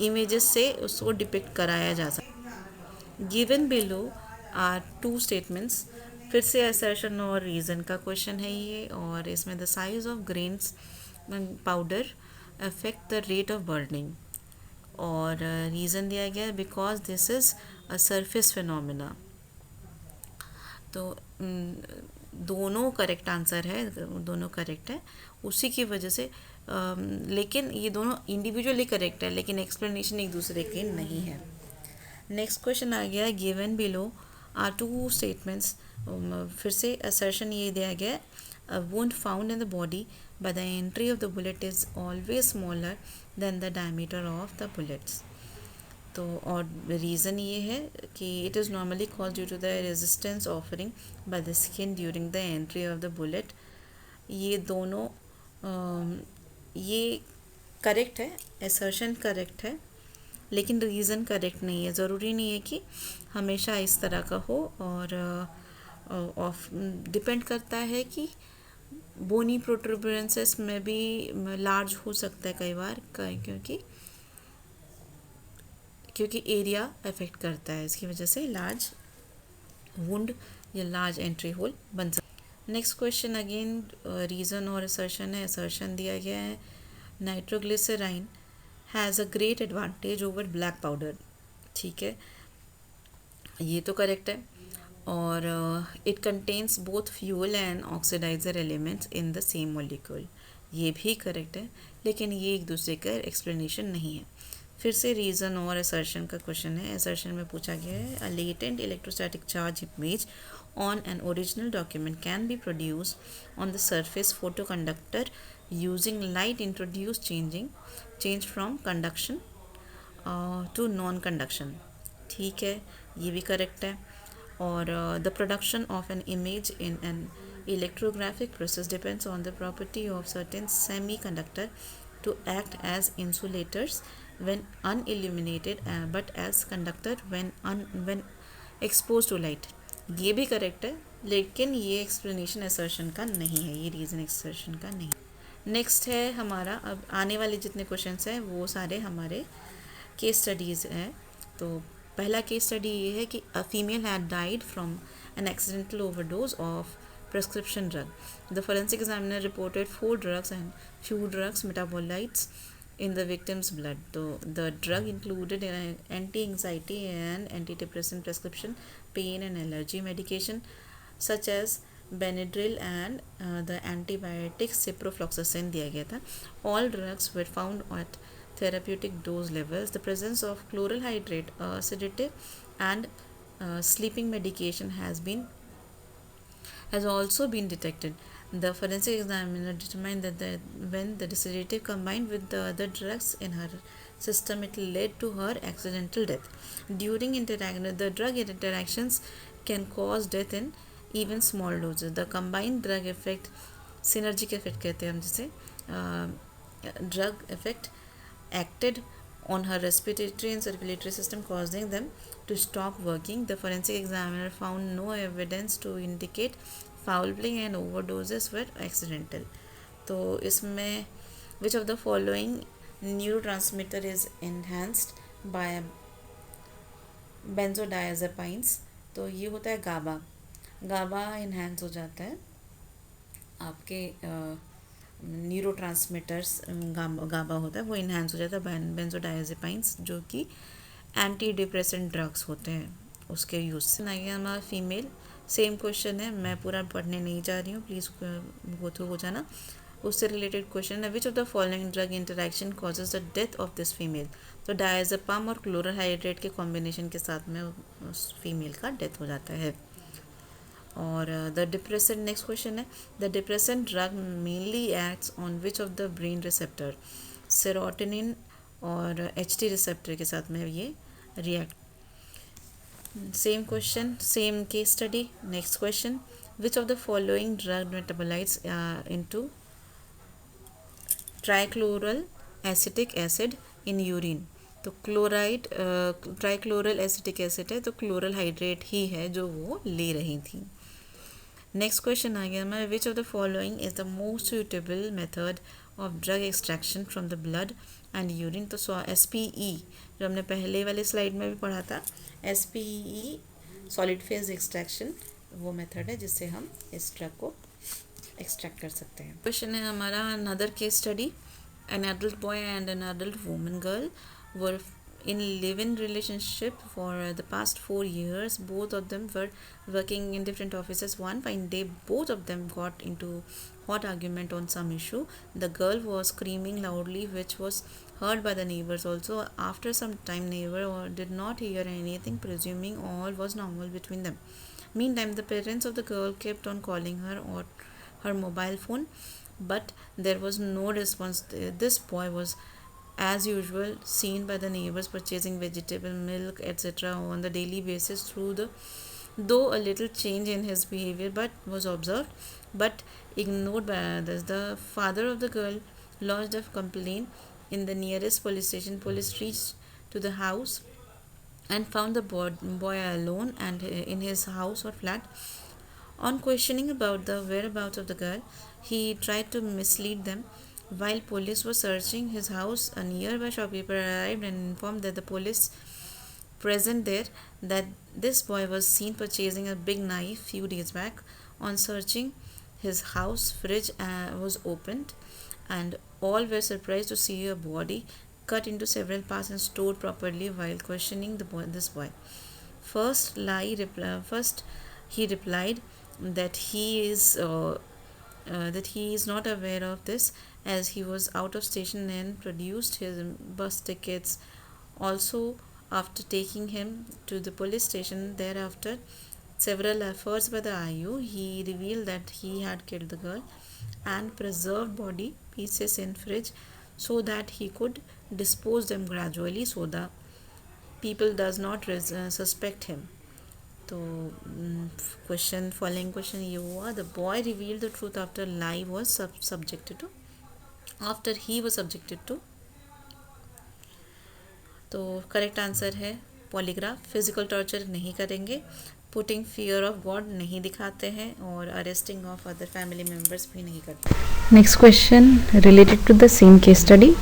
[SPEAKER 1] इमेजेस से उसको डिपिक्ट कराया जा सकता। गिवन बिलो आर 2 स्टेटमेंट्स, फिर से असर्शन और रीज़न का क्वेश्चन है ये। और इसमें the size of grains powder affect the rate of burning, और रीज़न दिया गया है because this is a surface phenomena. तो दोनों करेक्ट आंसर है, दोनों करेक्ट है उसी की वजह से लेकिन ये दोनों इंडिविजुअली करेक्ट है लेकिन एक्सप्लेनेशन एक दूसरे के नहीं है। नेक्स्ट क्वेश्चन आ गया है given below are two statements. फिर से असर्शन ये दिया गया है a wound found in the body by the entry of the bullet is always smaller than the diameter of the bullets। तो और रीज़न ये है कि it is normally cause due to the resistance offering by the skin during the entry of the bullet. ये दोनों ये correct है, assertion correct है लेकिन रीज़न करेक्ट नहीं है। ज़रूरी नहीं है कि हमेशा इस तरह का हो और ऑफ डिपेंड करता है कि बोनी प्रोट्रूबरेंसेस में भी लार्ज हो सकता है कई बार क्योंकि एरिया अफेक्ट करता है, इसकी वजह से लार्ज वुंड या लार्ज एंट्री होल बन सकता है। नेक्स्ट क्वेश्चन अगेन रीज़न और असर्शन है। असर्शन दिया गया है nitroglycerine has a great advantage over black powder. ठीक है, ये तो करेक्ट है। और it contains both fuel and oxidiser elements in the same molecule, ये भी करेक्ट है लेकिन ये एक दूसरे का एक्सप्लेनेशन नहीं है। फिर से रीज़न और असर्शन का क्वेश्चन है। असर्शन में पूछा गया है a latent electrostatic charge image on an original document can be produced on the surface photoconductor using light introduce change from conduction to non conduction. ठीक है, ये भी करेक्ट है। और the production of an image in an electrographic process depends on the property of certain semiconductor to act as insulators when unilluminated but as conductor when exposed to light। ये भी correct है लेकिन ये explanation assertion का नहीं है, ये reason assertion का नहीं। नेक्स्ट है हमारा, अब आने वाले जितने क्वेश्चंस हैं वो सारे हमारे केस स्टडीज़ हैं। तो पहला केस स्टडी ये है कि a female had died from an accidental overdose of prescription drug. The forensic examiner reported 4 drugs and few drugs metabolites in the victim's blood. So the drug included anti-anxiety and antidepressant prescription, pain and allergy medication such as Benadryl and the antibiotic ciprofloxacin दिया गया था। All drugs were found at therapeutic dose levels. The presence of chloral hydrate, sedative and sleeping medication has also been detected. The forensic examiner determined that when the sedative combined with the other drugs in her system, it led to her accidental death. During the drug interactions can cause death in even small doses. The combined drug effect, synergic effect कहते हैं हम जिसे, drug effect acted on her respiratory and circulatory system, causing them to stop working. The forensic examiner found no evidence to indicate foul play and overdoses were accidental. तो इसमें which of the following neurotransmitter is enhanced by benzodiazepines? तो ये होता है गाबा। गाबा enhance हो जाता है आपके न्यूरो ट्रांसमीटर्स, गाबा होता है वो इन्हांस हो जाता है बेंजोडाइजेपाइंस जो कि एंटी डिप्रेसेंट ड्रग्स होते हैं उसके यूज़ से। नहीं हमारा फीमेल सेम क्वेश्चन है, मैं पूरा पढ़ने नहीं जा रही हूँ, प्लीज़ गो थ्रू हो जाना। उससे रिलेटेड क्वेश्चन है which of the following drug interaction causes the death of this female. तो डायज़ेपाम और क्लोरल हाइड्रेट के कॉम्बिनेशन के साथ में उस फीमेल का डेथ हो जाता है। और द डिप्रेसेंट, नेक्स्ट क्वेश्चन है the depressant drug mainly acts on which of the brain receptor. Serotonin और HT रिसेप्टर के साथ में ये react. Same question, same case study. Next question which of the following drug metabolites into trichloral acetic acid in urine. तो chloride trichloral acetic acid है तो chloral hydrate ही है जो वो ले रही थी। नेक्स्ट क्वेश्चन आ गया हमारा which of the following is the most suitable method of drug extraction from the blood and urine. तो SPE जो हमने पहले वाले स्लाइड में भी पढ़ा था, SPE सॉलिड फेज एक्सट्रैक्शन वो मेथड है जिससे हम इस ड्रग को एक्सट्रैक्ट कर सकते हैं। क्वेश्चन है हमारा another case study, an adult boy and an adult woman girl were in live-in relationship for the past 4 years. Both of them were working in different offices. One fine day, both of them got into hot argument on some issue. The girl was screaming loudly, which was heard by the neighbors also. After some time, neighbor did not hear anything, presuming all was normal between them. Meantime, the parents of the girl kept on calling her or her mobile phone, but there was no response. This boy was, as usual, seen by the neighbors purchasing vegetable, milk, etc. on the daily basis. Through the though a little change in his behavior but was observed but ignored by others. The father of the girl lodged a complaint in the nearest police station. Police reached to the house and found the boy alone and in his house or flat. On questioning about the whereabouts of the girl, he tried to mislead them. While police were searching his house, a nearby shopkeeper arrived and informed that the police present there that this boy was seen purchasing a big knife few days back. On searching his house, fridge was opened, and all were surprised to see a body cut into several parts and stored properly. While questioning this boy, first he replied that he is not aware of this, as he was out of station, and produced his bus tickets. Also, after taking him to the police station, thereafter several efforts by the IU, he revealed that he had killed the girl and preserved body pieces in fridge so that he could dispose them gradually, so the people does not suspect him. तो following question ये हुआ, the boy revealed the truth after lie was subjected to after he was subjected to. तो correct answer है polygraph. Physical torture नहीं करेंगे, putting fear of God नहीं दिखाते हैं, और arresting of other family members भी नहीं करते.
[SPEAKER 2] Next question related to the same case study.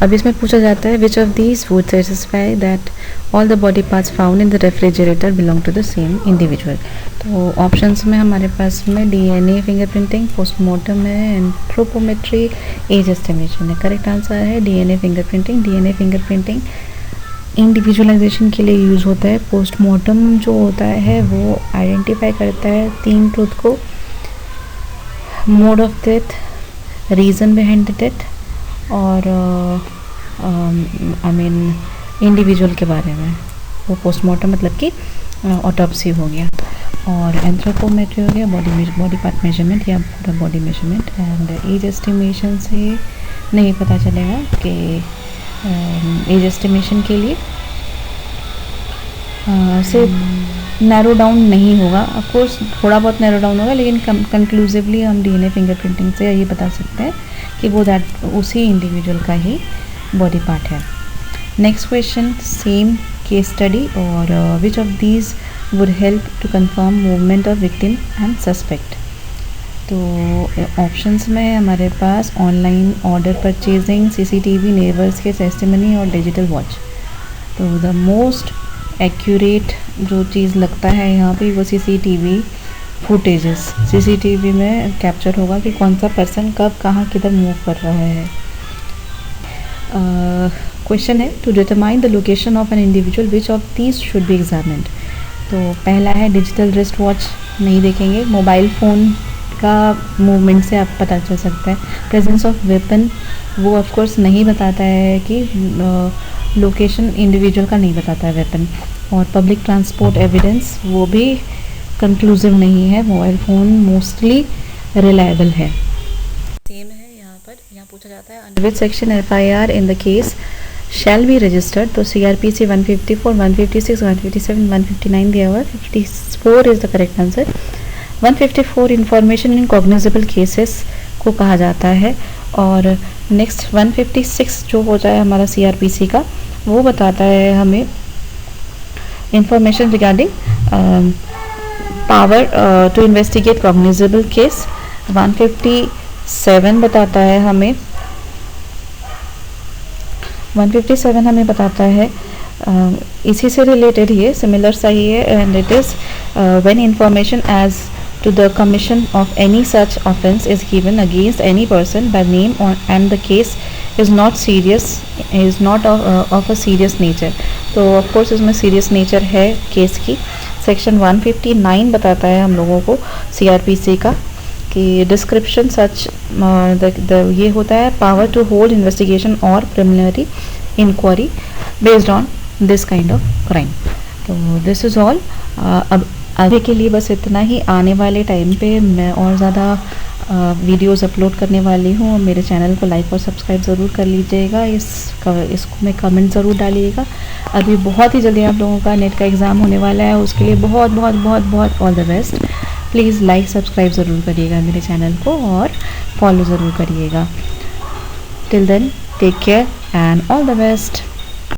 [SPEAKER 2] अब इसमें पूछा जाता है which of these would satisfy that all the body parts found in the refrigerator belong to the same individual. तो options में हमारे पास में डीएनए फिंगरप्रिंटिंग, पोस्टमार्टम है, एंथ्रोपोमेट्री, एज एस्टिमेशन है. करेक्ट आंसर है DNA fingerprinting. DNA fingerprinting individualisation के लिए यूज़ होता है. पोस्टमार्टम जो होता है वो आइडेंटिफाई करता है 3 ट्रूथ को: mode of death, reason behind the death, और इंडिविजुअल के बारे में. वो पोस्टमार्टम मतलब कि ऑटोप्सी हो गया. और एंथ्रोपोमेट्री हो गया बॉडी पार्ट मेजरमेंट या पूरा body measurement. And age estimation से नहीं पता चलेगा कि एज एस्टिमेशन के लिए से नैरो डाउन नहीं होगा. ऑफकोर्स थोड़ा बहुत नैरो डाउन होगा, लेकिन कंक्लूसिवली हम डीएनए फिंगरप्रिंटिंग से ये बता सकते हैं कि वो उसी इंडिविजुअल का ही बॉडी पार्ट है. Next question, same case study, और which of these would help to confirm movement of victim and suspect. तो ऑप्शंस में हमारे पास online order purchasing, CCTV, neighbours के टेस्टिमनी और डिजिटल वॉच. तो द मोस्ट एक्यूरेट जो चीज़ लगता है यहाँ पे वो सीसीटीवी फुटेजेस. सीसीटीवी में कैप्चर होगा कि कौन सा पर्सन कब कहाँ किधर मूव कर रहा है. क्वेश्चन है to determine the location of an individual which of these should be examined. तो पहला है डिजिटल रिस्ट वॉच, नहीं देखेंगे. मोबाइल फ़ोन का मूवमेंट से आप पता चल सकता है. प्रेजेंस ऑफ वेपन, वो ऑफकोर्स नहीं बताता है कि लोकेशन इंडिविजुअल का नहीं बताता है वेपन. और पब्लिक ट्रांसपोर्ट एविडेंस, वो भी कंक्लूसिव नहीं है. मोबाइल फ़ोन मोस्टली रिलायबल है.
[SPEAKER 1] सेम है यहाँ पर. यहाँ पूछा जाता है
[SPEAKER 2] under which section FIR in the case shall be registered. तो सीआरपीसी 154, 156, 157, 159 दिया हुआ है. 54 is the correct answer. 154 information in cognizable cases को कहा जाता है. और नेक्स्ट 156 जो हो जाए हमारा सीआरपीसी का, वो बताता है हमें information regarding power to investigate cognizable case. 157 बताता है हमें 157 हमें बताता है इसी से रिलेटेड ही है, सिमिलर सा ही है. And it is when information as to the commission of any such offence is given against any person by name and the case
[SPEAKER 1] is not serious, is not of a serious nature. तो of course इसमें serious nature है case की। Section 159 बताता है हम लोगों को CRPC का कि डिस्क्रिप्शन सच ये होता है पावर टू होल्ड इन्वेस्टिगेशन और preliminary inquiry based on this kind of crime. तो दिस इज़ ऑल। अब आगे के लिए बस इतना ही। आने वाले टाइम पे मैं और ज़्यादा वीडियोस अपलोड करने वाली हूँ। मेरे चैनल को लाइक और सब्सक्राइब ज़रूर कर लीजिएगा। इसको में कमेंट ज़रूर डालिएगा। अभी बहुत ही जल्दी आप लोगों का नेट का एग्ज़ाम होने वाला है, उसके लिए बहुत बहुत बहुत बहुत all the best. Please like subscribe ज़रूर करिएगा मेरे चैनल को और फॉलो ज़रूर करिएगा। Till then take care and all the best.